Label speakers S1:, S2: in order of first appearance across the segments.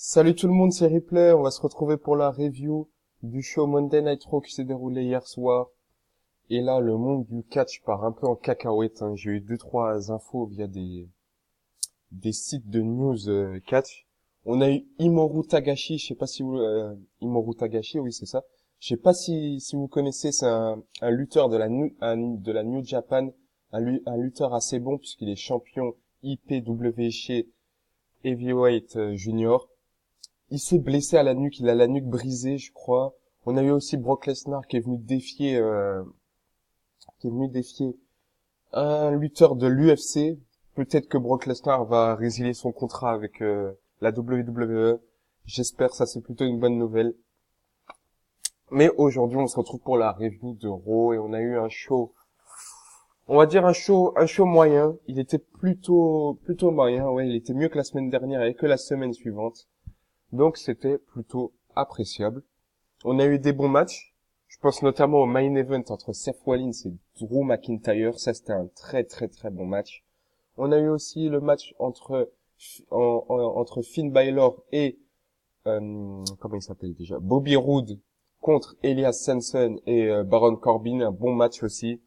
S1: Salut tout le monde, c'est Ripley. On va se retrouver pour la review du show Monday Night Raw qui s'est déroulé hier soir. Et là, le monde du catch part un peu en cacahuète, hein. J'ai eu deux, trois infos via des sites de news catch. On a eu Imoru Tagashi, je sais pas si vous... Imoru Tagashi, oui, c'est ça. Je sais pas si vous connaissez, c'est un lutteur de la New Japan, un lutteur assez bon puisqu'il est champion IPW chez Heavyweight Junior. Il s'est blessé à la nuque, il a la nuque brisée, je crois. On a eu aussi Brock Lesnar qui est venu défier un lutteur de l'UFC. Peut-être que Brock Lesnar va résilier son contrat avec la WWE. J'espère, ça c'est plutôt une bonne nouvelle. Mais aujourd'hui, on se retrouve pour la review de Raw et on a eu un show. On va dire un show moyen. Il était plutôt moyen. Ouais, il était mieux que la semaine dernière et que la semaine suivante. Donc c'était plutôt appréciable. On a eu des bons matchs. Je pense notamment au main event entre Seth Rollins et Drew McIntyre. Ça, c'était un très très très bon match. On a eu aussi le match entre Finn Balor et comment il s'appelle déjà, Bobby Roode contre Elias Samson et Baron Corbin. Un bon match aussi.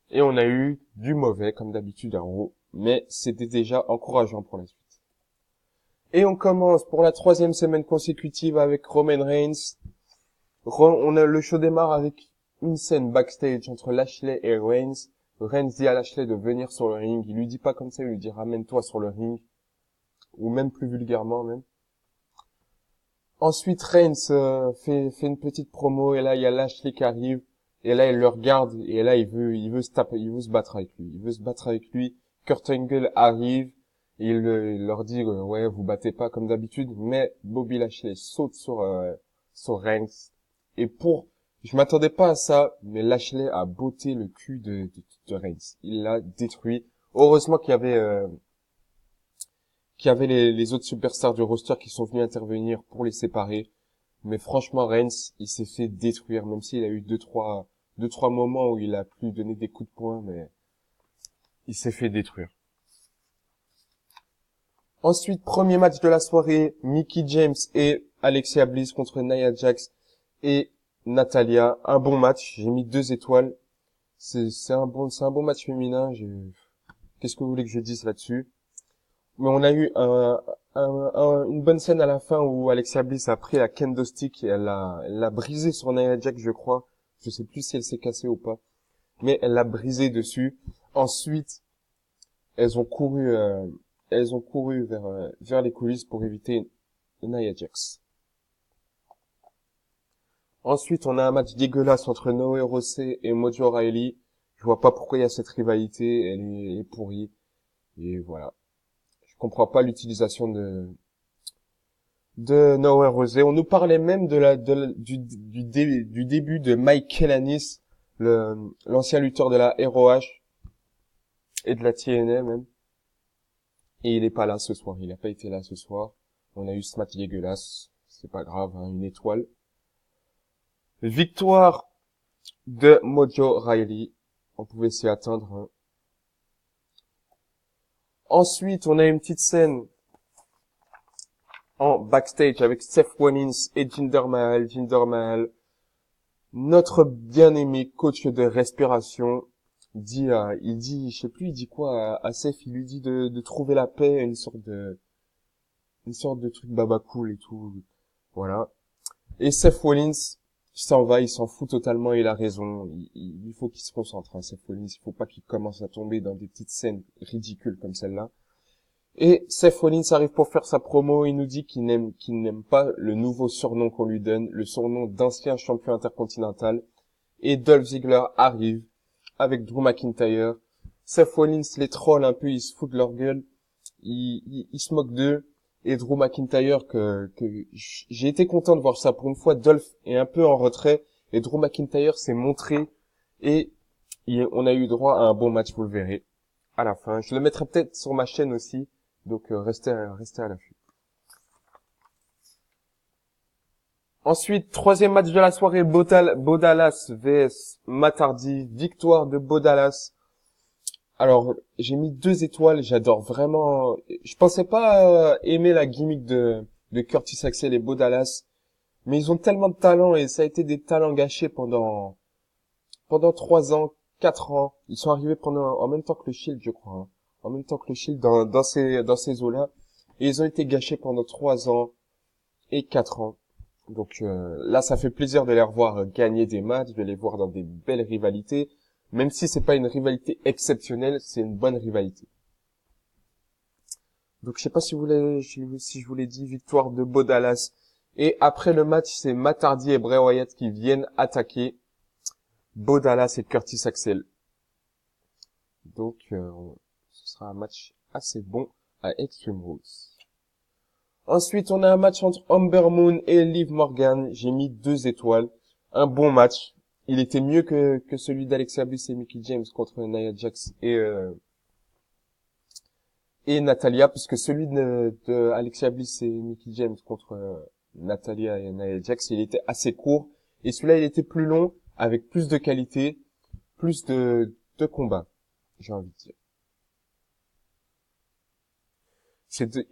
S1: Et on a eu du mauvais comme d'habitude à Raw, mais c'était déjà encourageant pour la suite. Et on commence pour la troisième semaine consécutive avec Roman Reigns. Le show démarre avec une scène backstage entre Lashley et Reigns. Reigns dit à Lashley de venir sur le ring. Il lui dit pas comme ça, il lui dit ramène-toi sur le ring. Ou même plus vulgairement même. Ensuite, Reigns fait une petite promo et là il y a Lashley qui arrive. Et là il le regarde et là il veut se battre avec lui. Il veut se battre avec lui. Kurt Angle arrive. Et il leur dit ouais, vous battez pas comme d'habitude, mais Bobby Lashley saute sur Reigns. Et je m'attendais pas à ça, mais Lashley a botté le cul de Reigns. Il l'a détruit. Heureusement qu'il y avait les autres superstars du roster qui sont venus intervenir pour les séparer. Mais franchement, Reigns, il s'est fait détruire, même s'il a eu deux, trois moments où il a pu donner des coups de poing, mais il s'est fait détruire. Ensuite, premier match de la soirée, Mickie James et Alexia Bliss contre Nia Jax et Natalia. Un bon match, j'ai mis 2 étoiles. C'est un bon match féminin. Qu'est-ce que vous voulez que je dise là-dessus? Mais on a eu une bonne scène à la fin où Alexia Bliss a pris la kendo stick et elle l'a brisé sur Nia Jax, je crois. Je sais plus si elle s'est cassée ou pas, mais elle l'a brisé dessus. Ensuite, elles ont couru vers les coulisses pour éviter Nia Jax. Ensuite, on a un match dégueulasse entre Noé Rossé et Mojo Rawley. Je vois pas pourquoi il y a cette rivalité, elle est pourrie. Et voilà. Je comprends pas l'utilisation de Noé Rossé. On nous parlait même du début de Mike Kellanis, l'ancien lutteur de la ROH et de la TNA même. Et il est pas là ce soir, il a pas été là ce soir. On a eu ce match dégueulasse, c'est pas grave, hein, une étoile. Victoire de Mojo Rawley, on pouvait s'y attendre. Hein. Ensuite, on a une petite scène en backstage avec Seth Rollins et Jinder Mahal. Jinder Mahal, notre bien-aimé coach de respiration, je sais plus, il dit quoi à Seth, il lui dit de trouver la paix, une sorte de truc baba cool et tout. Voilà. Et Seth Rollins, il s'en fout totalement, il a raison. Il faut qu'il se concentre, hein, Seth Rollins. Il faut pas qu'il commence à tomber dans des petites scènes ridicules comme celle-là. Et Seth Rollins arrive pour faire sa promo, il nous dit qu'il n'aime pas le nouveau surnom qu'on lui donne, le surnom d'ancien champion intercontinental. Et Dolph Ziggler arrive avec Drew McIntyre. Seth Rollins les troll un peu, ils se foutent de leur gueule, ils se moquent d'eux. Et Drew McIntyre, que j'ai été content de voir ça. Pour une fois, Dolph est un peu en retrait, et Drew McIntyre s'est montré, et on a eu droit à un bon match, vous le verrez, à la fin. Je le mettrai peut-être sur ma chaîne aussi, donc restez à l'affût. Ensuite, troisième match de la soirée, Bodalas vs Matt Hardy, victoire de Bodalas. Alors, j'ai mis 2 étoiles, j'adore vraiment, je pensais pas aimer la gimmick de de Curtis Axel et Bo Dallas. Mais ils ont tellement de talent et ça a été des talents gâchés pendant 3 ans, 4 ans. Ils sont arrivés en même temps que le Shield, je crois, hein. En même temps que le Shield dans ces eaux-là. Et ils ont été gâchés pendant 3 ans et 4 ans. Donc là, ça fait plaisir de les revoir gagner des matchs, de les voir dans des belles rivalités. Même si c'est pas une rivalité exceptionnelle, c'est une bonne rivalité. Donc je sais pas si je vous l'ai dit, victoire de Bo Dallas. Et après le match, c'est Matt Hardy et Bray Wyatt qui viennent attaquer Bo Dallas et Curtis Axel. Donc ce sera un match assez bon à Extreme Rules. Ensuite, on a un match entre Ember Moon et Liv Morgan. J'ai mis 2 étoiles. Un bon match. Il était mieux que celui d'Alexa Bliss et Mickie James contre Nia Jax et Natalia, puisque celui de Alexia Bliss et Mickie James contre Natalia et Nia Jax, il était assez court. Et celui-là, il était plus long, avec plus de qualité, plus de combats, j'ai envie de dire.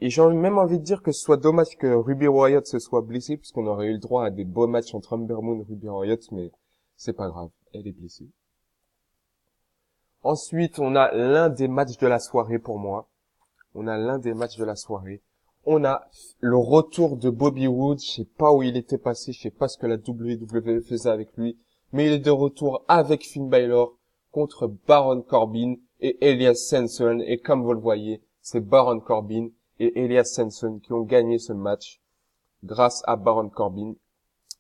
S1: Et j'ai même envie de dire que ce soit dommage que Ruby Riott se soit blessée, puisqu'on aurait eu le droit à des beaux matchs entre Ember Moon et Ruby Riott, mais c'est pas grave, elle est blessée. Ensuite, on a l'un des matchs de la soirée pour moi. On a le retour de Bobby Roode. Je sais pas où il était passé, je sais pas ce que la WWE faisait avec lui, mais il est de retour avec Finn Balor contre Baron Corbin et Elias Samson. Et comme vous le voyez, c'est Baron Corbin et Elias Samson qui ont gagné ce match grâce à Baron Corbin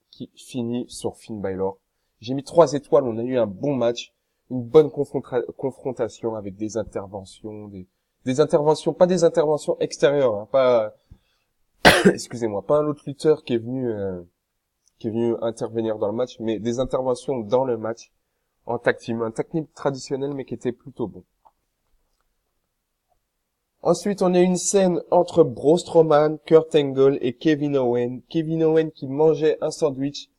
S1: qui finit sur Finn Balor. J'ai mis 3 étoiles, on a eu un bon match, une bonne confrontation avec des interventions, des interventions, pas des interventions extérieures, hein, pas, excusez-moi, pas un autre lutteur qui est venu intervenir dans le match, mais des interventions dans le match en tag team, un tag team traditionnel mais qui était plutôt bon. Ensuite, on a une scène entre Braun Strowman, Kurt Angle et Kevin Owens. Kevin Owens qui mangeait un sandwich.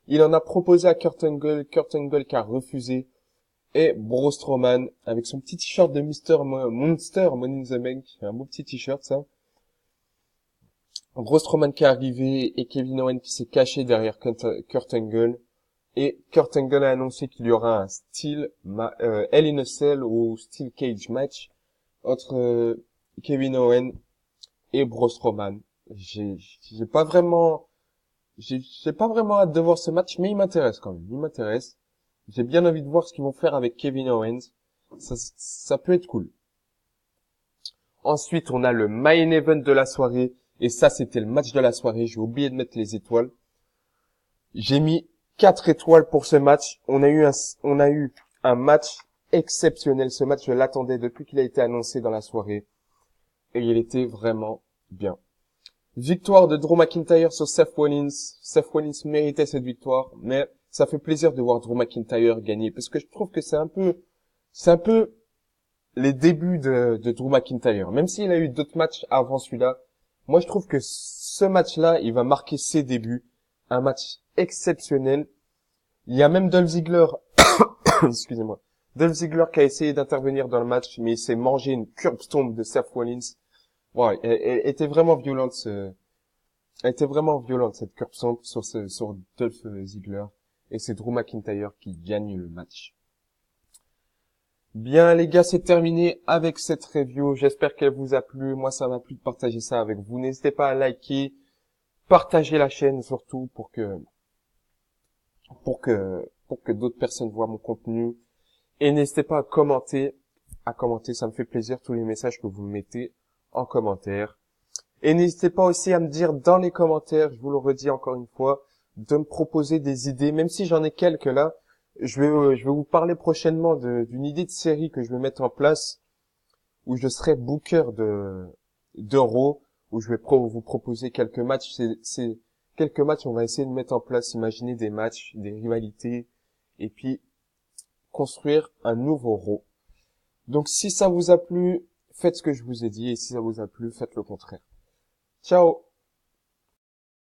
S1: Il en a proposé à Kurt Angle qui a refusé. Et Braun Strowman, avec son petit t-shirt de Monster Money in the Bank, un beau petit t-shirt ça. Braun Strowman qui est arrivé et Kevin Owens qui s'est caché derrière Kurt Angle. Et Kurt Angle a annoncé qu'il y aura un Hell in a Cell ou Steel Cage match entre Kevin Owens et Braun Strowman. J'ai pas vraiment hâte de voir ce match, mais il m'intéresse quand même. Il m'intéresse. J'ai bien envie de voir ce qu'ils vont faire avec Kevin Owens. Ça peut être cool. Ensuite, on a le main event de la soirée. Et ça, c'était le match de la soirée. J'ai oublié de mettre les étoiles. J'ai mis 4 étoiles pour ce match. On a eu un match exceptionnel. Ce match, je l'attendais depuis qu'il a été annoncé dans la soirée. Et il était vraiment bien. Victoire de Drew McIntyre sur Seth Rollins. Seth Rollins méritait cette victoire, mais ça fait plaisir de voir Drew McIntyre gagner, parce que je trouve que c'est un peu les débuts de Drew McIntyre. Même s'il a eu d'autres matchs avant celui-là, moi je trouve que ce match-là, il va marquer ses débuts. Un match exceptionnel. Il y a même Dolph Ziggler, excusez-moi, Dolph Ziggler qui a essayé d'intervenir dans le match, mais il s'est mangé une curb stomp de Seth Rollins. Ouais, elle était vraiment violente, cette curb stomp sur Dolph Ziggler. Et c'est Drew McIntyre qui gagne le match. Bien les gars, c'est terminé avec cette review. J'espère qu'elle vous a plu. Moi, ça m'a plu de partager ça avec vous. N'hésitez pas à liker, partager la chaîne surtout pour que d'autres personnes voient mon contenu. Et n'hésitez pas à commenter. Ça me fait plaisir tous les messages que vous me mettez en commentaire. Et n'hésitez pas aussi à me dire dans les commentaires, je vous le redis encore une fois, de me proposer des idées, même si j'en ai quelques là. Je vais vous parler prochainement d'une idée de série que je vais mettre en place, où je serai booker de Raw, où je vais vous proposer quelques matchs. C'est quelques matchs, on va essayer de mettre en place, imaginer des matchs, des rivalités, et puis construire un nouveau Raw. Donc si ça vous a plu, faites ce que je vous ai dit, et si ça vous a plu, faites le contraire. Ciao!